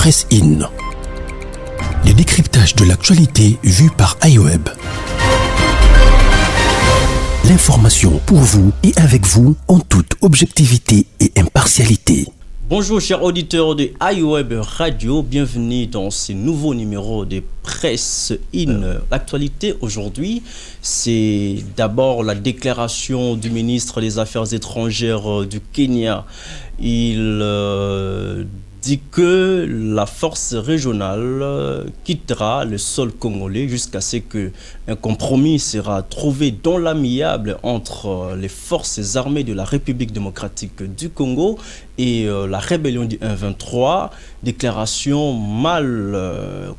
Presse In. Le décryptage de l'actualité vu par iWeb. L'information pour vous et avec vous en toute objectivité et impartialité. Bonjour chers auditeurs de iWeb Radio, bienvenue dans ce nouveau numéro de Presse In. L'actualité aujourd'hui, c'est d'abord la déclaration du ministre des Affaires étrangères du Kenya. Il dit que la force régionale quittera le sol congolais jusqu'à ce qu'un compromis sera trouvé dans l'amiable entre les forces armées de la République démocratique du Congo et la rébellion du 1-23. Déclaration mal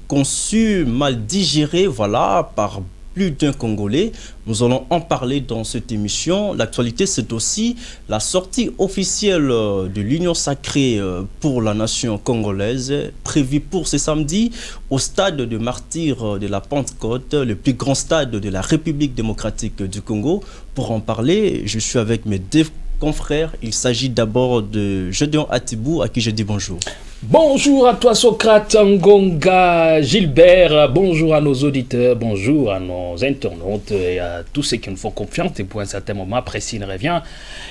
conçue, mal digérée, voilà, par plus d'un Congolais. Nous allons en parler dans cette émission. L'actualité, c'est aussi la sortie officielle de l'Union sacrée pour la nation congolaise, prévue pour ce samedi au stade de martyrs de la Pentecôte, le plus grand stade de la République démocratique du Congo. Pour en parler, je suis avec mes deux confrères. Il s'agit d'abord de Gédéon Atibou, à qui je dis bonjour. Bonjour à toi Socrate Ngonga Gilbert, bonjour à nos auditeurs, bonjour à nos internautes et à tous ceux qui nous font confiance. Et pour un certain moment, Pressine revient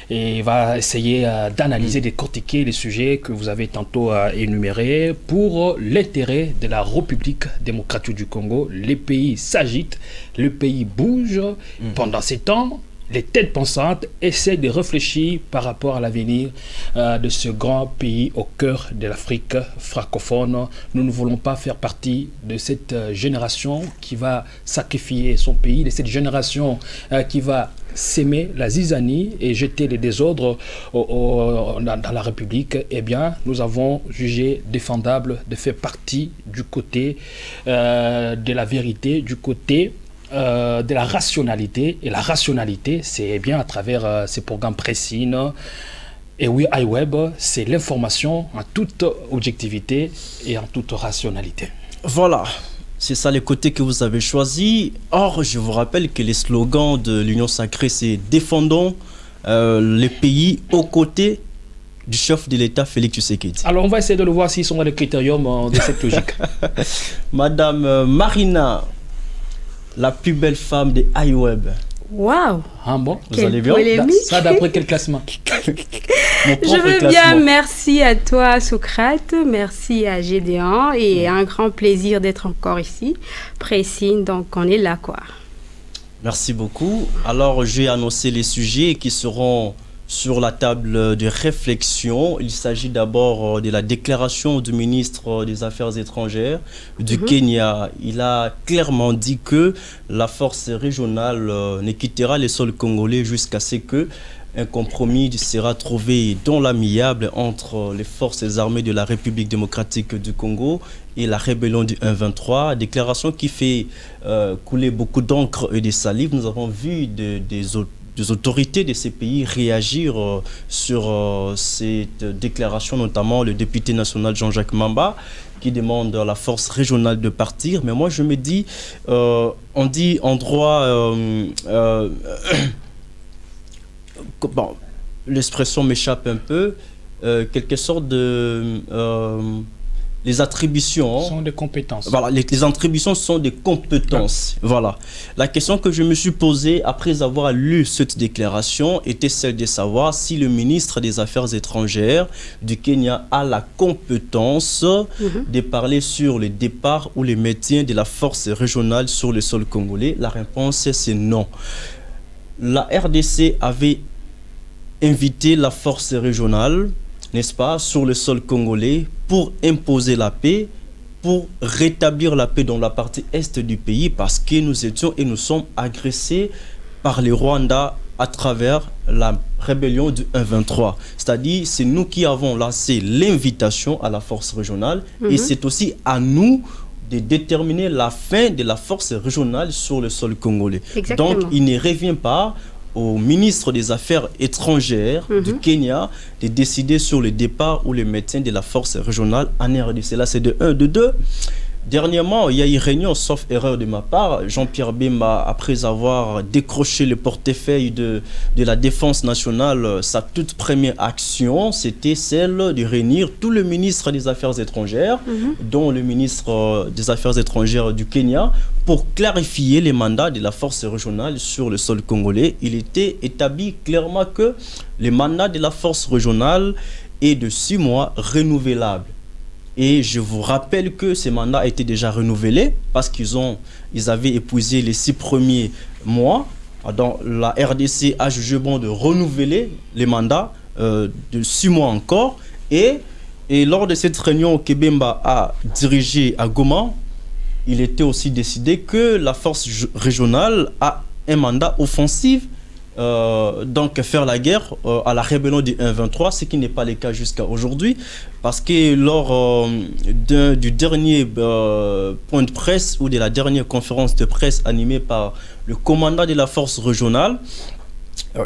et va essayer d'analyser, décortiquer les sujets que vous avez tantôt énumérés pour l'intérêt de la République démocratique du Congo. Les pays s'agitent, le pays bouge. Pendant ces temps, les têtes pensantes essaient de réfléchir par rapport à l'avenir de ce grand pays au cœur de l'Afrique francophone. Nous ne voulons pas faire partie de cette génération qui va sacrifier son pays, de cette génération qui va s'aimer la zizanie et jeter les désordres dans la République. Eh bien, nous avons jugé défendable de faire partie du côté de la vérité, du côté de la rationalité. Et la rationalité, c'est bien à travers ces programmes précis. Et oui, iWeb, c'est l'information en toute objectivité et en toute rationalité. Voilà, c'est ça les côtés que vous avez choisis. Or, je vous rappelle que les slogans de l'Union sacrée, c'est « Défendons les pays aux côtés du chef de l'État, Félix Tshisekedi ». Alors, on va essayer de le voir s'ils sont dans le critérium de cette logique. Madame Marina, la plus belle femme de iWeb. Waouh! Ah bon? Vous allez bien? Ça d'après quel classement? Je veux bien, merci à toi Socrate, merci à Gédéon et un grand plaisir d'être encore ici. Pressine, donc on est là quoi. Merci beaucoup. Alors j'ai annoncé les sujets qui seront sur la table de réflexion. Il s'agit d'abord de la déclaration du ministre des Affaires étrangères du Kenya. Il a clairement dit que la force régionale ne quittera les sols congolais jusqu'à ce que un compromis sera trouvé dans l'amiable entre les forces armées de la République démocratique du Congo et la rébellion du 1-23. Déclaration qui fait couler beaucoup d'encre et de salive. Nous avons vu des autorités de ces pays réagir sur cette déclaration, notamment le député national Jean-Jacques Mamba qui demande à la force régionale de partir. Mais moi je me dis, on dit en droit, bon, l'expression m'échappe un peu, quelque sorte de... les attributions sont des compétences. Voilà, les attributions sont des compétences. Voilà. La question que je me suis posée après avoir lu cette déclaration était celle de savoir si le ministre des Affaires étrangères du Kenya a la compétence de parler sur le départ ou le maintien de la force régionale sur le sol congolais. La réponse c'est non. La RDC avait invité la force régionale, n'est-ce pas, sur le sol congolais pour imposer la paix, pour rétablir la paix dans la partie est du pays parce que nous étions et nous sommes agressés par les Rwandais à travers la rébellion du 1-23. C'est-à-dire, c'est nous qui avons lancé l'invitation à la force régionale et c'est aussi à nous de déterminer la fin de la force régionale sur le sol congolais. Exactement. Donc, il ne revient pas au ministre des Affaires étrangères du Kenya de décider sur le départ ou le maintien de la force régionale en RDC. Là, c'est de 1. De 2, dernièrement, il y a eu réunion, sauf erreur de ma part. Jean-Pierre Bemba, après avoir décroché le portefeuille de la Défense nationale, sa toute première action, c'était celle de réunir tous les ministres des Affaires étrangères, dont le ministre des Affaires étrangères du Kenya, pour clarifier les mandats de la force régionale sur le sol congolais. Il était établi clairement que les mandats de la force régionale est de 6 mois renouvelable. Et je vous rappelle que ces mandats étaient déjà renouvelés parce ils avaient épuisé les 6 premiers mois. Donc, la RDC a jugé bon de renouveler les mandats de 6 mois encore. Et lors de cette réunion que Bemba a dirigée à Goma, il était aussi décidé que la force régionale a un mandat offensif, donc faire la guerre à la rébellion du 1-23, ce qui n'est pas le cas jusqu'à aujourd'hui, parce que lors du dernier point de presse ou de la dernière conférence de presse animée par le commandant de la force régionale,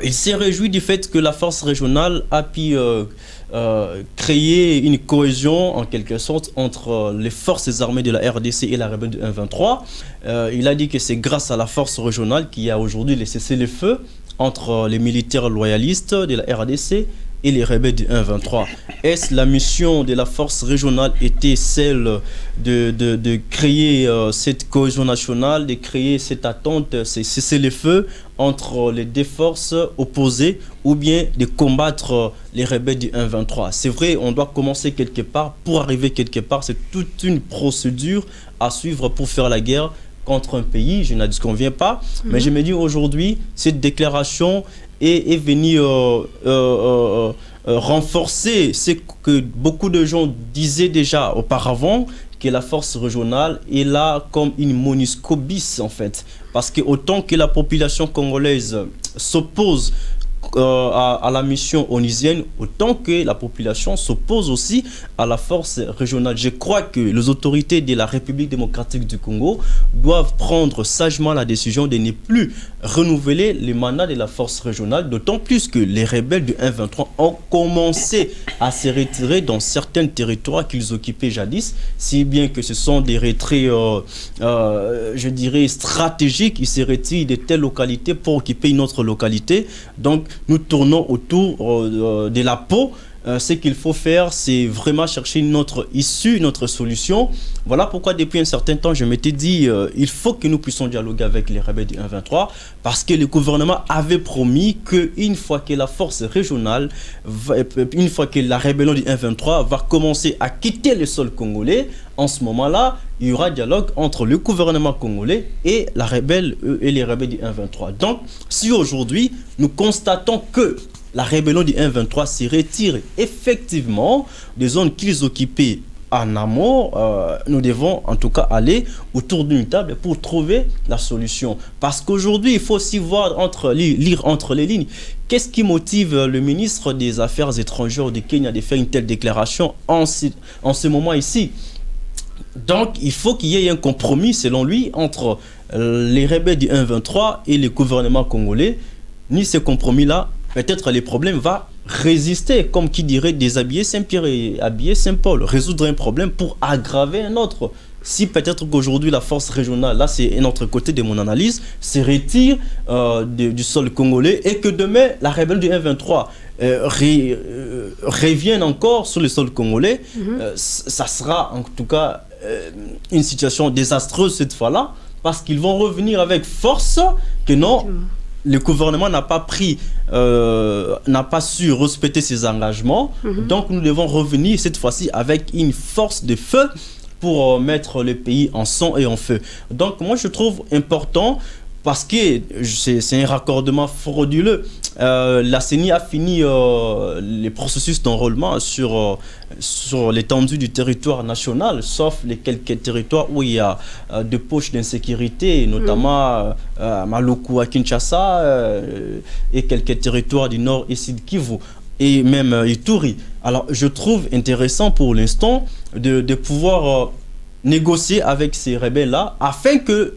il s'est réjoui du fait que la force régionale a pu créer une cohésion en quelque sorte entre les forces armées de la RDC et la rébellion du 1-23. Il a dit que c'est grâce à la force régionale qu'il y a aujourd'hui les cessez-le-feu entre les militaires loyalistes de la RDC et les rebelles du 1-23. Est-ce la mission de la force régionale était celle de créer cette cohésion nationale, de créer cette attente, ces cessez-le-feu entre les deux forces opposées, ou bien de combattre les rebelles du 1-23? C'est vrai, on doit commencer quelque part. Pour arriver quelque part, c'est toute une procédure à suivre pour faire la guerre contre un pays. Je n'en disconviens pas, mais je me dis aujourd'hui, cette déclaration est venue renforcer ce que beaucoup de gens disaient déjà auparavant, que la force régionale est là comme une moniscobis en fait. Parce que autant que la population congolaise s'oppose à la mission onusienne, autant que la population s'oppose aussi à la force régionale. Je crois que les autorités de la République démocratique du Congo doivent prendre sagement la décision de ne plus renouveler les mandats de la force régionale, d'autant plus que les rebelles du 1-23 ont commencé à se retirer dans certains territoires qu'ils occupaient jadis, si bien que ce sont des retraits, je dirais, stratégiques. Ils se retirent de telle localité pour occuper une autre localité. Donc, nous tournons autour de la peau. Ce qu'il faut faire, c'est vraiment chercher une autre issue, une autre solution. Voilà pourquoi depuis un certain temps, je m'étais dit il faut que nous puissions dialoguer avec les rebelles du 1-23, parce que le gouvernement avait promis qu'une fois que la force régionale, une fois que la rébellion du 1-23 va commencer à quitter le sol congolais, en ce moment-là, il y aura dialogue entre le gouvernement congolais et les rebelles du 1-23. Donc, si aujourd'hui, nous constatons que la rébellion du 1-23 se retire effectivement des zones qu'ils occupaient en amont, nous devons en tout cas aller autour d'une table pour trouver la solution. Parce qu'aujourd'hui, il faut aussi voir lire entre les lignes. Qu'est-ce qui motive le ministre des Affaires étrangères du Kenya de faire une telle déclaration en ce moment ici? Donc, il faut qu'il y ait un compromis, selon lui, entre les rebelles du 1-23 et le gouvernement congolais. Ni ce compromis-là, peut-être les problèmes vont résister, comme qui dirait déshabiller Saint-Pierre et habiller Saint-Paul, résoudre un problème pour aggraver un autre. Si peut-être qu'aujourd'hui la force régionale, là c'est un autre côté de mon analyse, se retire du sol congolais et que demain la rébellion du 1-23 revienne encore sur le sol congolais, ça sera en tout cas une situation désastreuse cette fois-là, parce qu'ils vont revenir avec force que non. Le gouvernement n'a pas su respecter ses engagements. Donc nous devons revenir cette fois-ci avec une force de feu pour mettre le pays en sang et en feu. Donc moi je trouve important, parce que c'est un raccordement frauduleux. La CENI a fini les processus d'enrôlement sur l'étendue du territoire national, sauf les quelques territoires où il y a des poches d'insécurité, notamment Maluku à Kinshasa et quelques territoires du nord et sud Kivu, et même Ituri. Alors je trouve intéressant pour l'instant de pouvoir négocier avec ces rebelles-là afin que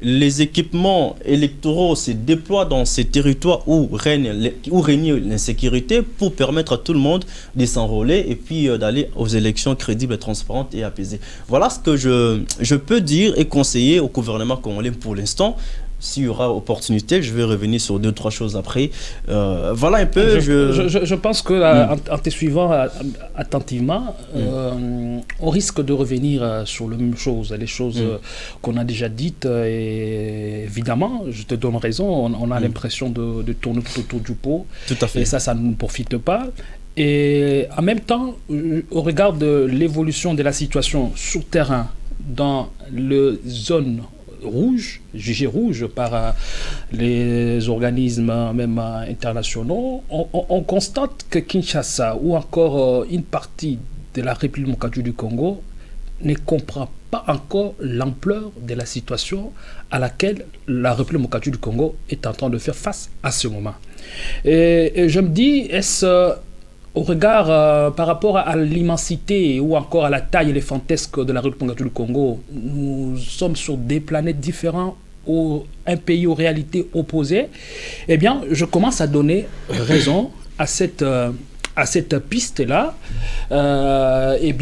les équipements électoraux se déploient dans ces territoires où règne l'insécurité pour permettre à tout le monde de s'enrôler et puis d'aller aux élections crédibles, transparentes et apaisées. Voilà ce que je peux dire et conseiller au gouvernement congolais pour l'instant. S'il y aura opportunité, je vais revenir sur 2-3 choses après. Voilà un peu. Je pense que en te suivant attentivement, on risque de revenir sur les mêmes choses, les choses qu'on a déjà dites. Et évidemment, je te donne raison, on a l'impression de tourner tout autour du pot. Tout à fait. Et ça ne nous profite pas. Et en même temps, au regard de l'évolution de la situation sur terrain dans les zones rouge, jugé rouge par les organismes même internationaux, on constate que Kinshasa ou encore une partie de la République démocratique du Congo ne comprend pas encore l'ampleur de la situation à laquelle la République démocratique du Congo est en train de faire face à ce moment. Et je me dis, est-ce au regard, par rapport à l'immensité ou encore à la taille éléphantesque de la République démocratique du Congo, nous sommes sur des planètes différentes, un pays aux réalités opposées, eh bien, je commence à donner raison à cette piste-là. Quelle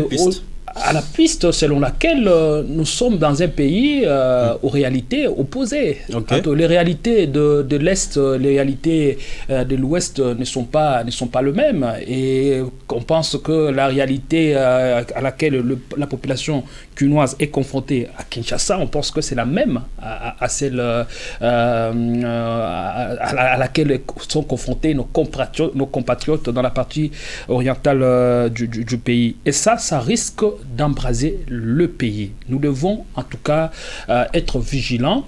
piste ? À la piste selon laquelle nous sommes dans un pays aux réalités opposées. Okay. Les réalités de l'Est, les réalités de l'Ouest ne sont pas le même. Et on pense que la réalité à laquelle la population cunoise est confrontée à Kinshasa, on pense que c'est la même à celle à laquelle sont confrontés nos compatriotes dans la partie orientale du pays. Et ça risque d'embraser le pays. Nous devons en tout cas être vigilants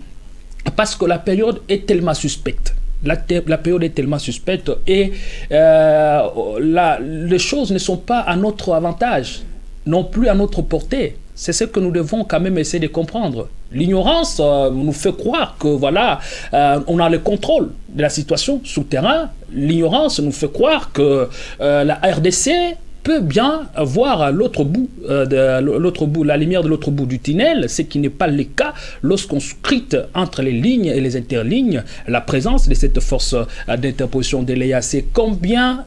parce que la période est tellement suspecte. La période est tellement suspecte et les choses ne sont pas à notre avantage, non plus à notre portée. C'est ce que nous devons quand même essayer de comprendre. L'ignorance nous fait croire que voilà, on a le contrôle de la situation sous terrain. L'ignorance nous fait croire que la RDC peut bien voir l'autre bout, la lumière de l'autre bout du tunnel, ce qui n'est pas le cas lorsqu'on scrute entre les lignes et les interlignes la présence de cette force d'interposition de l'EAC. Combien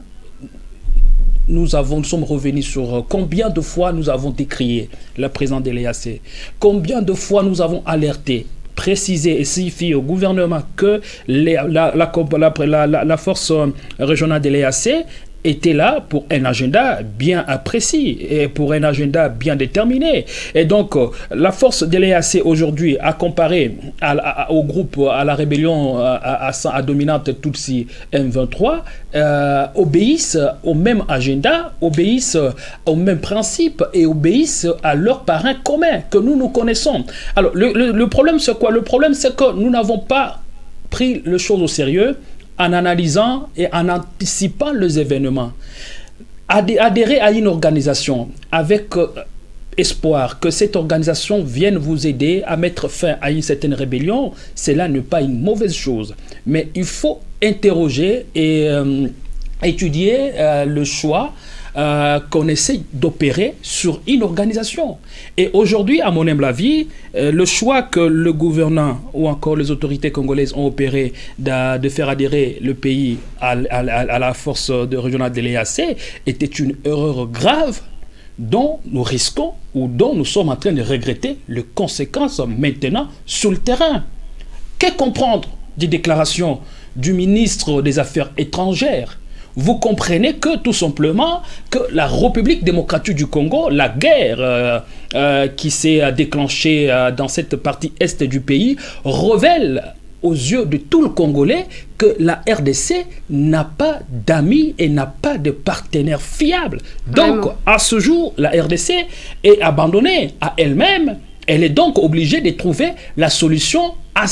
nous sommes revenus sur combien de fois nous avons décrié la présence de l'EAC, combien de fois nous avons alerté, préciser et signifier au gouvernement que la force régionale de l'EAC était là pour un agenda bien précis et pour un agenda bien déterminé. Et donc, la force de l'EAC aujourd'hui, à comparer au groupe, à la rébellion à dominante Tutsi M23, obéissent au même agenda, obéissent au même principe et obéissent à leurs parrains communs que nous connaissons. Alors, le problème, c'est quoi? Le problème, c'est que nous n'avons pas pris les choses au sérieux en analysant et en anticipant les événements. Adhérer à une organisation avec espoir que cette organisation vienne vous aider à mettre fin à une certaine rébellion, cela n'est pas une mauvaise chose. Mais il faut interroger et étudier le choix qu'on essaie d'opérer sur une organisation. Et aujourd'hui, à mon humble avis, le choix que le gouvernement ou encore les autorités congolaises ont opéré de faire adhérer le pays à la force régionale de l'EAC était une erreur grave dont nous risquons ou dont nous sommes en train de regretter les conséquences maintenant sur le terrain. Que comprendre des déclarations du ministre des Affaires étrangères? Vous comprenez que tout simplement que la République démocratique du Congo, la guerre qui s'est déclenchée dans cette partie est du pays, révèle aux yeux de tout le Congolais que la RDC n'a pas d'amis et n'a pas de partenaires fiables. Donc, à ce jour, la RDC est abandonnée à elle-même. Elle est donc obligée de trouver la solution à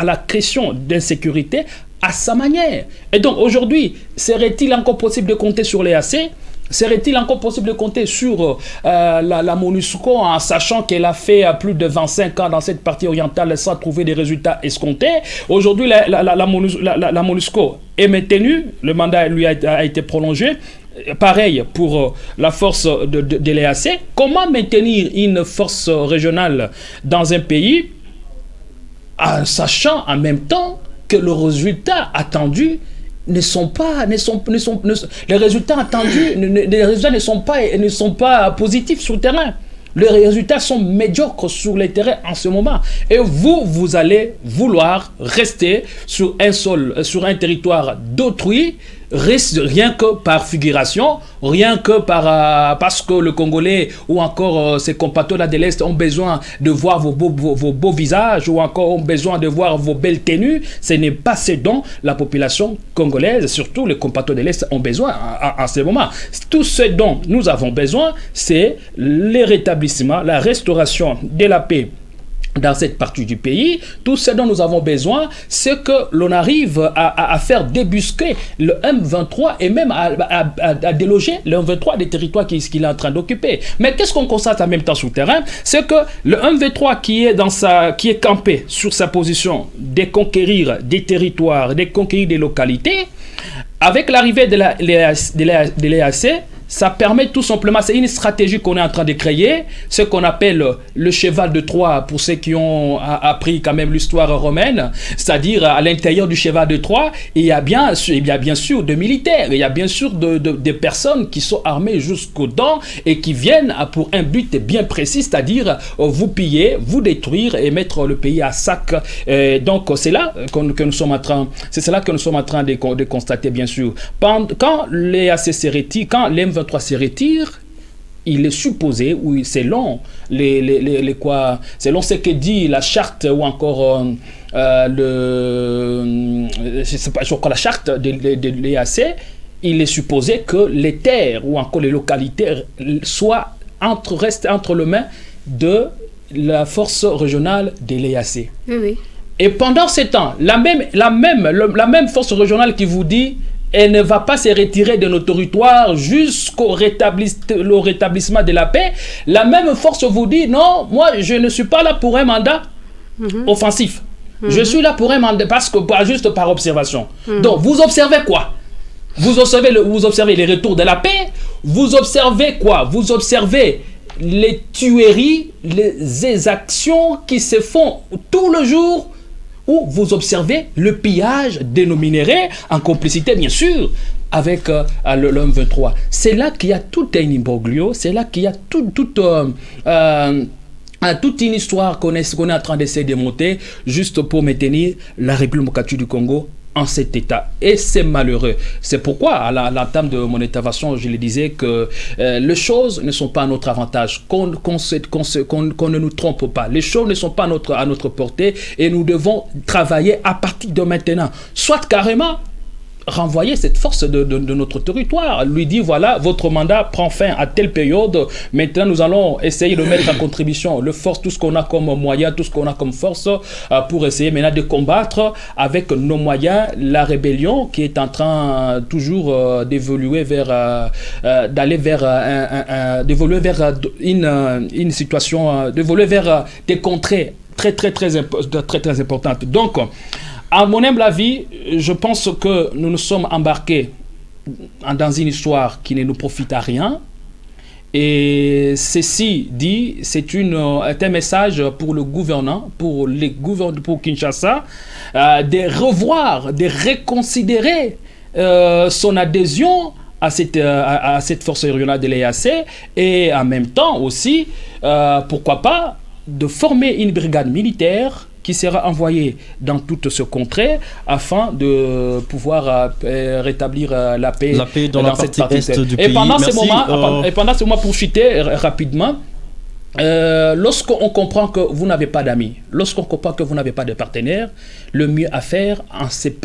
la question d'insécurité à sa manière. Et donc aujourd'hui, serait-il encore possible de compter sur l'EAC? Serait-il encore possible de compter sur la MONUSCO en sachant qu'elle a fait plus de 25 ans dans cette partie orientale sans trouver des résultats escomptés? Aujourd'hui, la MONUSCO est maintenue, le mandat lui a été prolongé. Pareil pour la force de l'EAC. Comment maintenir une force régionale dans un pays en sachant en même temps que le résultat attendu les résultats attendus ne sont pas positifs sur le terrain. Les résultats sont médiocres sur le terrain en ce moment. Et vous allez vouloir rester sur un territoire d'autrui, rien que par figuration, rien que parce que le Congolais ou encore ses compatriotes de l'Est ont besoin de voir vos beaux visages ou encore ont besoin de voir vos belles tenues. Ce n'est pas ce dont la population congolaise, surtout les compatriotes de l'Est, ont besoin en ce moment. Tout ce dont nous avons besoin, c'est le rétablissement, la restauration de la paix dans cette partie du pays. Tout ce dont nous avons besoin, c'est que l'on arrive à faire débusquer le M23 et même à déloger le M23 des territoires qu'il est en train d'occuper. Mais qu'est-ce qu'on constate en même temps sur le terrain? C'est que le M23 qui est campé sur sa position de conquérir des territoires, de conquérir des localités, avec l'arrivée de l'EAC, ça permet tout simplement, c'est une stratégie qu'on est en train de créer, ce qu'on appelle le cheval de Troie, pour ceux qui ont appris quand même l'histoire romaine, c'est-à-dire à l'intérieur du cheval de Troie, il y a bien sûr des militaires, il y a bien sûr des personnes qui sont armées jusqu'aux dents et qui viennent pour un but bien précis, c'est-à-dire vous piller, vous détruire et mettre le pays à sac. Donc c'est là que nous sommes en train de constater, bien sûr. Quand les ACC se retirent, quand les M23 se retire, il est supposé, oui, selon selon ce que dit la charte ou encore la charte de l'EAC, il est supposé que les terres ou encore les localités restent entre les mains de la force régionale de l'EAC. Oui. Et pendant ce temps, la même force régionale qui vous dit elle ne va pas se retirer de nos territoires jusqu'au rétablissement de la paix. La même force vous dit non, moi je ne suis pas là pour un mandat offensif. Je suis là pour un mandat juste par observation. Donc vous observez quoi? Vous observez les retours de la paix. Vous observez quoi? Vous observez les tueries, les exactions qui se font tout le jour, où vous observez le pillage de nos minéraux en complicité, bien sûr, avec le M23. C'est là qu'il y a tout un imbroglio, c'est là qu'il y a toute une histoire qu'on est en train d'essayer de monter juste pour maintenir la République démocratique du Congo en cet état. Et c'est malheureux. C'est pourquoi, à l'entame de mon intervention, je le disais que les choses ne sont pas à notre avantage, qu'on ne nous trompe pas. Les choses ne sont pas à notre portée et nous devons travailler à partir de maintenant. Soit carrément renvoyer cette force de notre territoire, lui dire voilà, votre mandat prend fin à telle période, maintenant nous allons essayer de mettre en contribution tout ce qu'on a comme moyen, tout ce qu'on a comme force pour essayer maintenant de combattre avec nos moyens la rébellion qui est en train toujours d'évoluer vers une situation, d'évoluer vers des contrées très importantes. Donc, à mon humble avis, je pense que nous nous sommes embarqués dans une histoire qui ne nous profite à rien. Et ceci dit, c'est un message pour le gouvernant, pour Kinshasa, de revoir, de reconsidérer son adhésion à cette force régionale de l'EAC et en même temps aussi, pourquoi pas, de former une brigade militaire qui sera envoyé dans toute ce contrée afin de pouvoir rétablir la paix dans cette partie est du pays. Pendant ce moment, pour chuter rapidement, lorsqu'on comprend que vous n'avez pas d'amis, lorsqu'on comprend que vous n'avez pas de partenaires, le mieux à faire en cette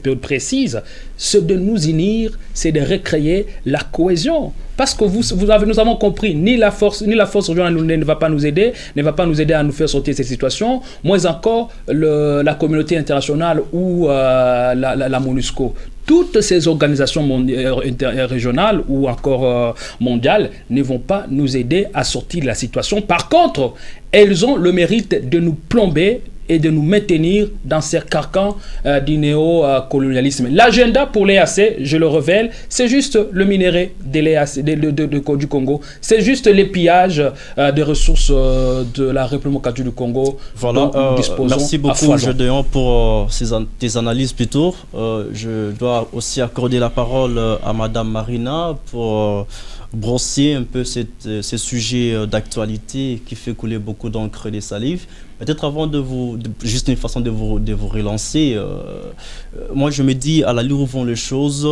période précise, c'est de nous unir, c'est de recréer la cohésion. Parce que nous avons compris, ni la force régionale ne va pas nous aider, à nous faire sortir de cette situation, moins encore la communauté internationale ou la MONUSCO. Toutes ces organisations régionales ou encore mondiales ne vont pas nous aider à sortir de la situation. Par contre, elles ont le mérite de nous plomber et de nous maintenir dans ces carcans du néocolonialisme. L'agenda pour l'EAC, je le révèle, c'est juste le minerai de l'EAC, du Congo. C'est juste les pillages des ressources de la République démocratique du Congo. Voilà, merci beaucoup Gédéon pour tes analyses plutôt. Je dois aussi accorder la parole à Madame Marina pour brosser un peu ces sujets d'actualité qui fait couler beaucoup d'encre et des salives. Peut-être avant juste une façon de vous relancer, moi je me dis, à l'allure où vont les choses,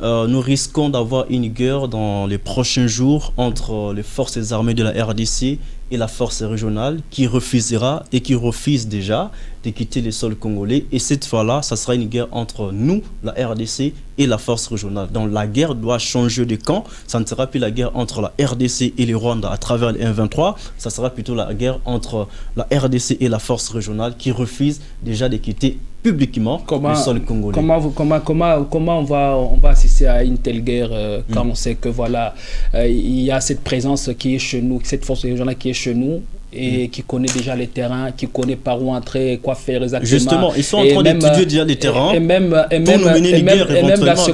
nous risquons d'avoir une guerre dans les prochains jours entre les forces armées de la RDC et la force régionale qui refusera et qui refuse déjà de quitter les sols congolais. Et cette fois-là, ça sera une guerre entre nous, la RDC, et la force régionale. Donc la guerre doit changer de camp. Ça ne sera plus la guerre entre la RDC et le Rwanda à travers les M23. Ça sera plutôt la guerre entre la RDC et la force régionale qui refuse déjà de quitter publiquement le sol congolais. Comment on va assister à une telle guerre quand on sait que voilà, il y a cette présence qui est chez nous, cette force régionale qui est chez nous et qui connaît déjà les terrains, qui connaît par où entrer, quoi faire exactement. Justement, ils sont en train d'étudier déjà les terrains et même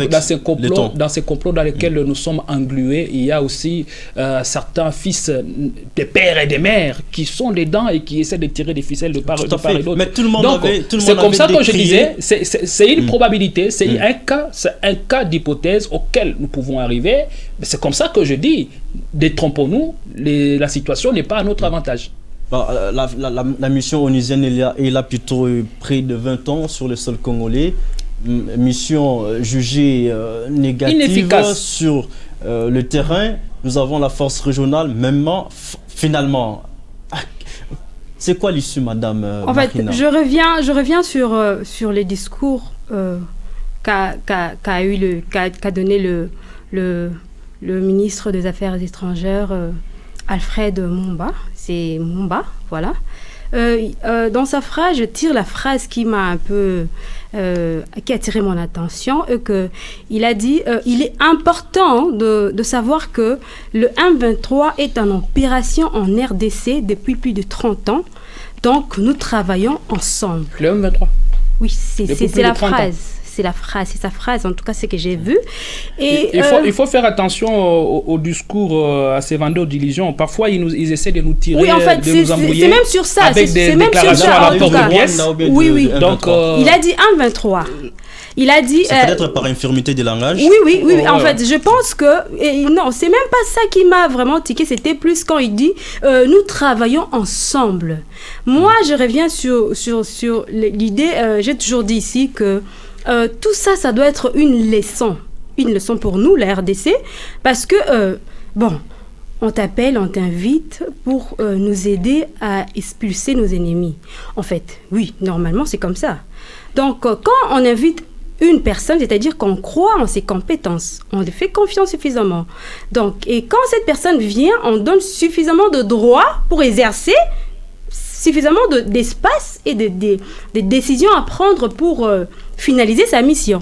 dans ces complots dans lesquels nous sommes englués, il y a aussi certains fils des pères et des mères qui sont dedans et qui essaient de tirer des ficelles de part et d'autre. Mais tout le monde donc, c'est comme ça que je disais, c'est une probabilité, c'est un cas d'hypothèse auquel nous pouvons arriver. Mais c'est comme ça que je dis, détrompons-nous, la situation n'est pas à notre avantage. La mission onusienne est là plutôt près de 20 ans sur le sol congolais. Mission jugée négative, inefficace sur le terrain. Nous avons la force régionale, même finalement. C'est quoi l'issue, Madame Marina? Je reviens sur les discours qu'a donné le ministre des Affaires étrangères, Alfred Mumba. C'est Mumba, voilà. Dans sa phrase, je tire la phrase qui m'a un peu... qui a attiré mon attention, il a dit il est important de savoir que le M23 est en opération en RDC depuis plus de 30 ans, donc nous travaillons ensemble. Le M23? Oui, c'est la phrase. C'est sa phrase, en tout cas, c'est ce que j'ai vu. Et il faut faire attention au discours assez vendeur d'illusions. Parfois, ils essaient de nous tirer, oui, en fait, de nous embrouiller. C'est même sur ça. Avec des déclarations à la porte de pièce. Oui. Donc, il a dit 1,23. Il a dit... C'est peut-être par infirmité de langage. Oui. En fait, je pense que... non, c'est même pas ça qui m'a vraiment tiqué. C'était plus quand il dit nous travaillons ensemble. Moi, je reviens sur l'idée... j'ai toujours dit ici que tout ça, ça doit être une leçon pour nous, la RDC, parce que, on t'appelle, on t'invite pour nous aider à expulser nos ennemis. En fait, oui, normalement, c'est comme ça. Donc, quand on invite une personne, c'est-à-dire qu'on croit en ses compétences, on lui fait confiance suffisamment. Donc, et quand cette personne vient, on donne suffisamment de droits pour exercer, suffisamment d'espace et de décisions à prendre pour finaliser sa mission.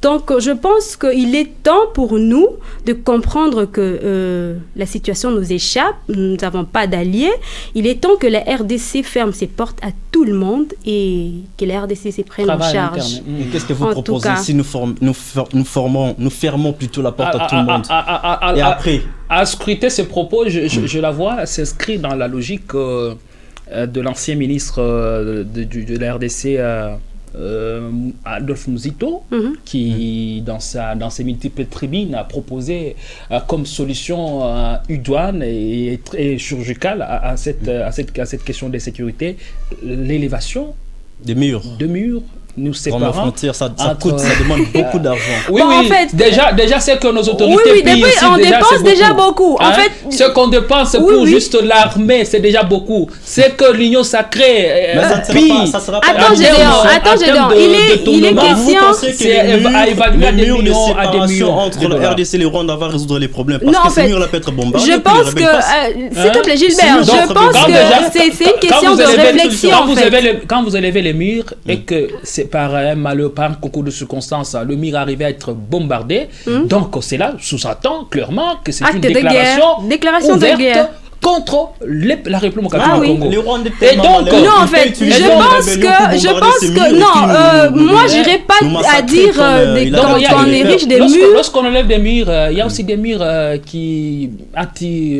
Donc, je pense qu'il est temps pour nous de comprendre que la situation nous échappe, nous n'avons pas d'alliés. Il est temps que la RDC ferme ses portes à tout le monde et que la RDC se prenne en charge. Et qu'est-ce que vous proposez si nous fermons plutôt la porte à tout le monde? Et après, à scruter ces propos, je la vois s'inscrit dans la logique de l'ancien ministre de la RDC, Adolphe Muzito, qui dans ses multiples tribunes a proposé comme solution idoine et chirurgicale à cette question de sécurité l'élévation des murs nous séparant. Frontières, ça coûte, ça demande beaucoup d'argent. Oui, en fait, déjà c'est que nos autorités payent ici, on dépense déjà beaucoup. En fait, ce qu'on dépense pour juste l'armée, c'est déjà beaucoup. C'est que l'Union sacrée ça sera pas. Attends, Gédéon. Il est question. À évaluer des millions à des millions entre le RDC et le Rwanda va résoudre les problèmes. Parce que ces murs-là peuvent être bombardés. Je pense que, s'il te plaît, Gilbert, je pense que c'est une question de réflexion. Quand vous élevez les murs et que c'est par un concours de circonstances, le mur arrivait à être bombardé. Donc, c'est là, sous-entend clairement que c'est une déclaration ouverte de guerre contre la République Ah du oui. Congo. Les Rwandais Et donc, malheureux, Non, en ils fait, peuvent utiliser je une pense rébellion pour bombarder ces murs et qui moi, j'irai pas nous à massacrer dire comme, il a quand l'habitude on de le faire. érige des murs. Lorsqu'on enlève des murs, il y a aussi des murs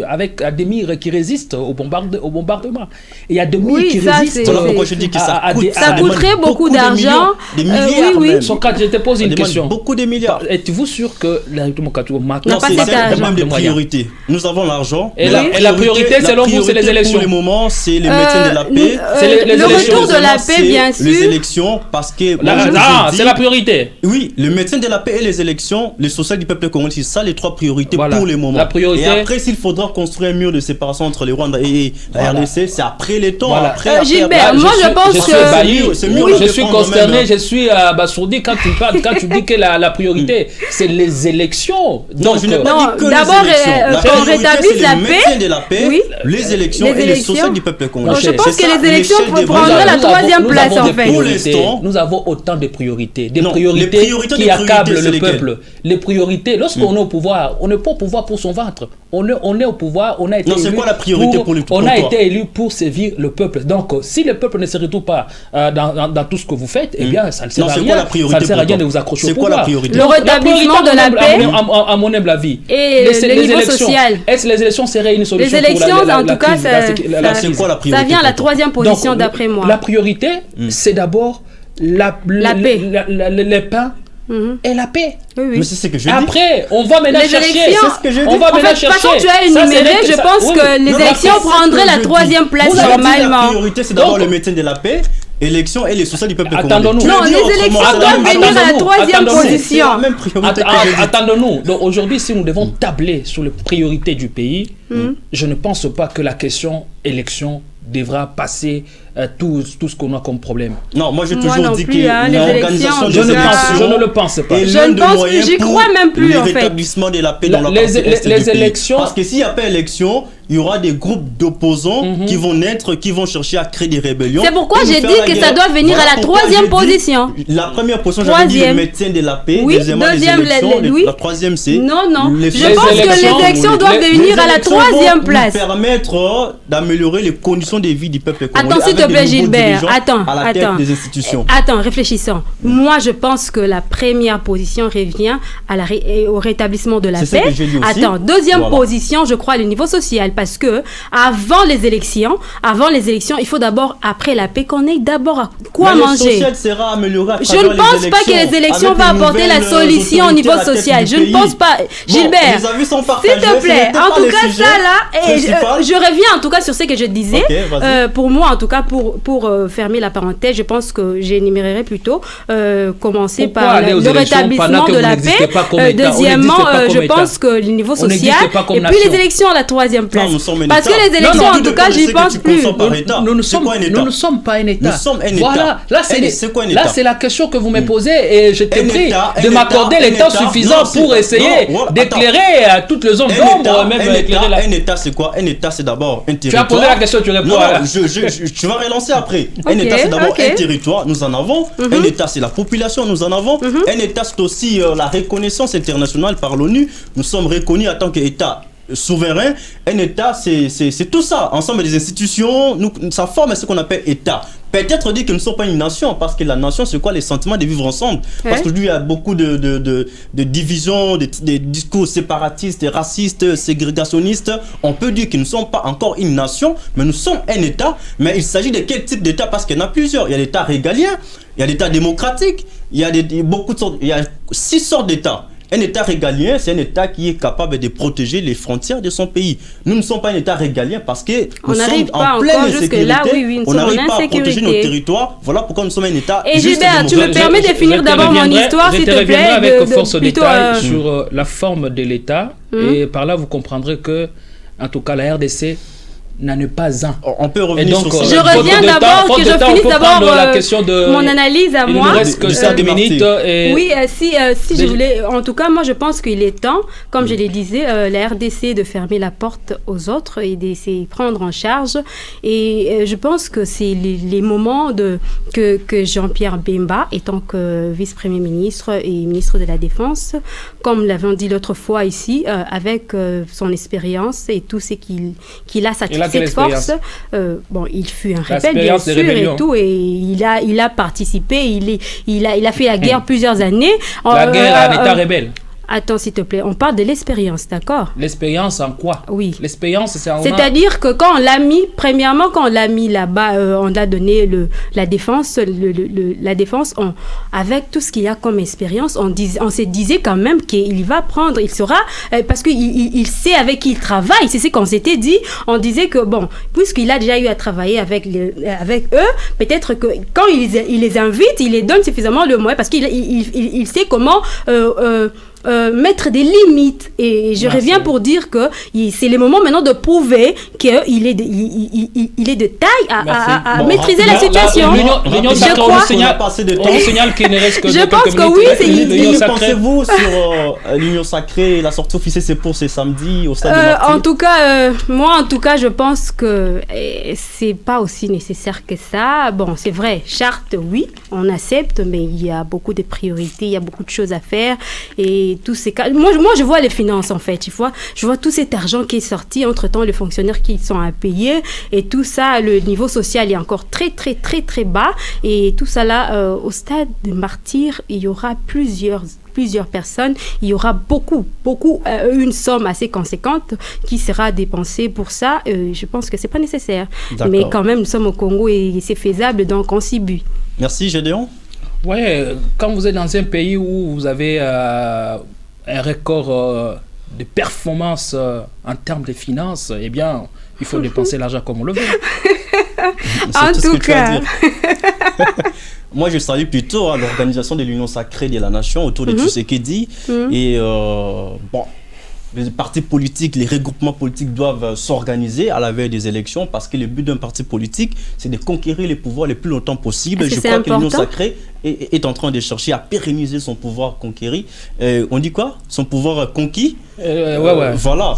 avec des murs qui résistent au bombardement. Et il y a des murs Oui, qui ça, résistent. c'est- Voilà pourquoi je dis que ça à coûte. des- Ça demande coûterait beaucoup de d'argent. millions, des milliards oui, même. oui. Socrate, je te pose Ça une demande question. beaucoup de milliards. Êtes-vous sûr que la République du Congo N'a Non, pas c'est cet un argent. problème de de moyens. priorité. Nous avons l'argent. Et mais la priorité, selon vous, c'est les priorité élections. Pour le moment, c'est le maintien de la paix. C'est les le élections. retour de la Deuxièmement, paix, bien c'est les sûr. élections, parce que moi, je vous ai dit- C'est la priorité. Oui, le maintien de la paix et les élections, le social du peuple congolais, c'est ça les trois priorités Voilà. pour le moment. La priorité- Et après, s'il faudra construire un mur de séparation entre les Rwandais et la Voilà. RDC, c'est après les temps. Voilà. Après, Gilbert, moi, je pense je suis que- ébahi, Ce mur, oui, on je le suis défend consterné, même. je suis abasourdi quand tu parles, quand tu dis que la priorité, c'est les élections. Non, je n'ai pas Non, dit que d'abord, les élections. La qu'on priorité, rétablisse c'est la le paix. maintien de la paix, Oui. les élections Les et le élections. social du peuple congolais. Donc, je pense C'est que ça, les élections l'échelle des prendraient valeurs. la troisième nous place, avons en des fait. Pour priorités. l'instant- Nous avons autant de priorités. Des Non, priorités les priorités qui des accablent priorités, c'est le lesquelles? peuple. Les priorités, lorsqu'on est au pouvoir, on n'est pas au pouvoir pour son ventre. On est au pouvoir, on a été Non, c'est élu quoi la priorité pour on a toi? été élu pour servir le peuple. Donc, si le peuple ne se retrouve pas dans tout ce que vous faites, eh bien, ça ne sert Non, à c'est rien. quoi la priorité Ça ne sert à pour rien toi? de vous accrocher au C'est quoi pouvoir. la priorité? Le Donc, rétablissement de la paix à mon humble avis. et le niveau élections, social. est-ce que les élections seraient une solution Les élections, pour en tout cas, crise, ça- C'est quoi la priorité Ça vient à la pour toi? troisième position, Donc, d'après moi. La priorité, c'est d'abord la paix. les pains Mhm. et la paix. Oui, oui. Mais c'est ce que je dis. Après, on va maintenant Les chercher. élections, c'est ce que je dis. On va En maintenant fait, de toute façon, chercher. tu as Ça, c'est énuméré, les- je ça- pense oui, que oui. les Non, élections c'est ce prendraient que la je troisième dis. place Vous avez dit la normalement. priorité, c'est d'abord Donc- le maintien de la paix, élection et le social du peuple Attendons-nous. congolais. Tu Non, le dis les autrement, élections c'est la doivent même venir à la priorité. troisième Attendons-nous. C'est la position. même priorité que je dis. Attendons-nous. Donc aujourd'hui, si nous devons tabler sur les priorités du pays, je ne pense pas que la question élection devra passer tout ce qu'on a comme problème. Non, moi j'ai Moi toujours non dit plus, hein, que les l'organisation élections, des Je ne élections le pense pas. est Je l'un ne des pense- moyens j'y pour crois même plus, le en fait. rétablissement de la paix dans la Les- partie les- est les du pays. élections- Parce que s'il n'y a pas élection, il y aura des groupes d'opposants qui vont naître, qui vont chercher à créer des rébellions. C'est pourquoi et nous j'ai faire dit la que guerre. ça doit venir Voilà à la pourquoi troisième j'ai dit position. La première position, j'avais dit le Troisième. maintien de la paix. Oui, Deuxièmement, deuxième, les élections. oui. La troisième, c'est... Non, non. les Je les pense que les élections doivent les venir à la élections troisième vont place. nous permettre d'améliorer les conditions de vie du peuple congolais. Attends, s'il te avec plaît, des nouveaux Gilbert. dirigeants Attends, à la tête attends. des institutions. Attends, réfléchissons. Moi, je pense que la première position revient au rétablissement de la C'est ce paix. que j'ai dit aussi. Attends, deuxième Voilà. position, je crois, le niveau social. Parce que avant les élections, il faut d'abord, après la paix, qu'on ait d'abord à quoi Mais le manger. social sera amélioré à Je travers ne pense les pas que les élections avec vont les apporter la nouvelles solution au niveau autorités à la tête social. du Je ne pays. pense pas. Bon, Gilbert, les avis sont s'il partagés, te ce plaît. n'était En pas tout le cas, sujet ça là, et principal. je reviens en tout cas sur ce que je disais. Ok, vas-y. Pour moi, en tout cas, pour fermer la parenthèse, je pense que j'énumérerai plutôt commencer Pourquoi par aller aux le élections pendant rétablissement que de vous la n'existez paix. pas comme État? On Deuxièmement, n'existe pas comme je État. pense que le niveau On n'existe social pas comme et puis nation. les élections à la troisième place. nous sommes un Parce que État. les élections, Non, non, en tout cas, j'y pense plus. par État. Nous ne C'est sommes, quoi un État? nous ne sommes pas un État. Nous sommes un État. Voilà, là C'est quoi un État? là c'est la question que vous me posez et je t'ai Un pris État, de un m'accorder État, le un temps État. suffisant Non, c'est- pour essayer non, voilà, d'éclairer toutes les zones d'ombre, même éclairer la... Un État, c'est quoi? Un État, c'est d'abord un Tu territoire. as posé la question, tu réponds. Non, à- tu vas relancer après. Un Ok, État, c'est d'abord ok. un territoire, nous en avons. Un État, c'est la population, nous en avons. Un État, c'est aussi la reconnaissance internationale par l'ONU. Nous sommes reconnus en tant qu'État souverain. Un État, c'est tout ça. Ensemble des institutions, ça forme ce qu'on appelle État. Peut-être dire que nous ne sommes pas une nation, parce que la nation, c'est quoi? Les sentiments de vivre ensemble. Parce qu'aujourd'hui, il y a beaucoup de divisions, de discours séparatistes, racistes, ségrégationnistes. On peut dire que nous ne sommes pas encore une nation, mais nous sommes un État. Mais il s'agit de quel type d'État? Parce qu'il y en a plusieurs. Il y a l'État régalien, il y a l'État démocratique, il y a beaucoup de sortes, il y a 6 sortes d'États. Un État régalien, c'est un État qui est capable de protéger les frontières de son pays. Nous ne sommes pas un État régalien parce que On nous sommes n'arrive pas en pleine encore jusque-là, insécurité. oui, nous On sommes en n'arrive pas à protéger nos insécurité. territoires. Voilà pourquoi nous sommes un État. Et juste Gilbert, tu me démocratique. permets de finir te d'abord mon reviendrai- histoire, s'il je te te reviendrai plaît. avec force de plutôt, détail sur la forme de l'État. Et par là, vous comprendrez que, en tout cas, la RDC n'en est pas un. On peut revenir donc, sur ça. Je reviens d'abord, que je finisse d'abord la question de mon analyse à il moi. nous reste que 5 minutes. Et Oui, si je voulais, en tout cas, moi je pense qu'il est temps, comme je le disais, la RDC de fermer la porte aux autres et d'essayer de prendre en charge. Et je pense que c'est les moments que Jean-Pierre Bemba, étant que vice-premier ministre et ministre de la Défense, comme l'avons dit l'autre fois ici, avec son expérience et tout ce qu'il a cette force, il fut un rebelle bien sûr et tout, et il a participé, il a fait la guerre plusieurs années. La guerre à l'état rebelle. Attends, s'il te plaît, on parle de l'expérience, d'accord? L'expérience en quoi? Oui. L'expérience, c'est-à-dire que quand on l'a mis, premièrement, quand on l'a mis là-bas, on a donné la défense, avec tout ce qu'il y a comme expérience, on se disait quand même qu'il va prendre, il sera, parce qu'il sait avec qui il travaille, c'est ce qu'on s'était dit. On disait que, bon, puisqu'il a déjà eu à travailler avec eux, peut-être que quand il les invite, il les donne suffisamment le moyen, parce qu'il sait comment... mettre des limites, et je reviens pour dire que c'est le moment maintenant de prouver qu'il est de taille à maîtriser la situation. L'Union Sacrée, on signale qu'il ne reste que je pense que oui, que pensez-vous sur l'Union Sacrée? La sortie officielle, c'est pour ce samedi au stade de Martyrs. En tout cas, moi, je pense que c'est pas aussi nécessaire que ça. Bon, c'est vrai, charte, oui, on accepte, mais il y a beaucoup de priorités, il y a beaucoup de choses à faire, et tous ces cas. Moi, je vois les finances, en fait. Tu vois, je vois tout cet argent qui est sorti, entre-temps, les fonctionnaires qui sont à payer, et tout ça, le niveau social est encore très, très, très, très bas, et tout ça là, au stade de Martyrs, il y aura plusieurs personnes, il y aura beaucoup, une somme assez conséquente qui sera dépensée pour ça. Je pense que c'est pas nécessaire. D'accord. Mais quand même, nous sommes au Congo et c'est faisable, donc on s'y bute. Merci, Gédéon. Ouais, quand vous êtes dans un pays où vous avez un record de performance en termes de finances, eh bien, il faut dépenser l'argent comme on le veut. En tout cas. Moi, je salue plutôt l'organisation de l'Union Sacrée de la Nation autour de Tshisekedi. Et les partis politiques, les regroupements politiques doivent s'organiser à la veille des élections, parce que le but d'un parti politique, c'est de conquérir les pouvoirs le plus longtemps possible. Je crois que l'Union Sacrée est en train de chercher à pérenniser son pouvoir conquéri. On dit quoi? Son pouvoir conquis. Voilà.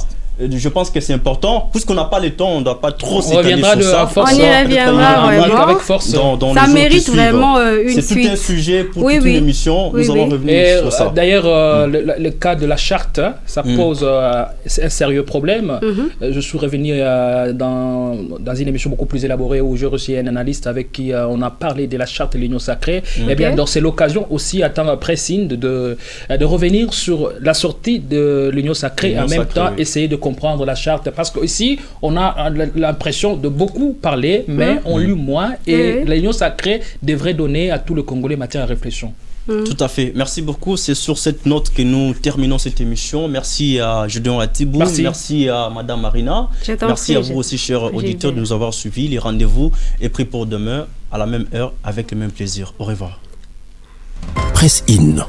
Je pense que c'est important. Puisqu'on n'a pas le temps, on ne doit pas trop s'étaler sur ça. On y reviendra vraiment. Avec force. Ça mérite vraiment une suite. C'est tout un sujet pour toute une émission. Nous allons revenir sur ça. D'ailleurs, le cas de la charte, ça pose un sérieux problème. Je suis revenu dans une émission beaucoup plus élaborée où j'ai reçu un analyste avec qui on a parlé de la charte de l'Union Sacrée. Et bien, donc c'est l'occasion aussi, à temps précis, de revenir sur la sortie de l'Union Sacrée et en même temps essayer de comprendre la charte, parce qu'ici on a l'impression de beaucoup parler, mais on lit moins, et l'Union Sacrée devrait donner à tout le Congolais matière à réflexion. Tout à fait. Merci beaucoup. C'est sur cette note que nous terminons cette émission. Merci à Gédéon Atibou. Merci à Madame Marina. Merci à vous aussi, chers auditeurs, de nous avoir suivis. Les rendez-vous est pris pour demain à la même heure avec le même plaisir. Au revoir. Presse In.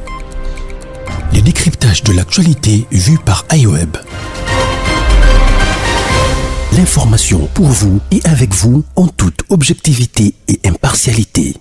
Les décryptages de l'actualité vus par iWeb. L'information pour vous et avec vous en toute objectivité et impartialité.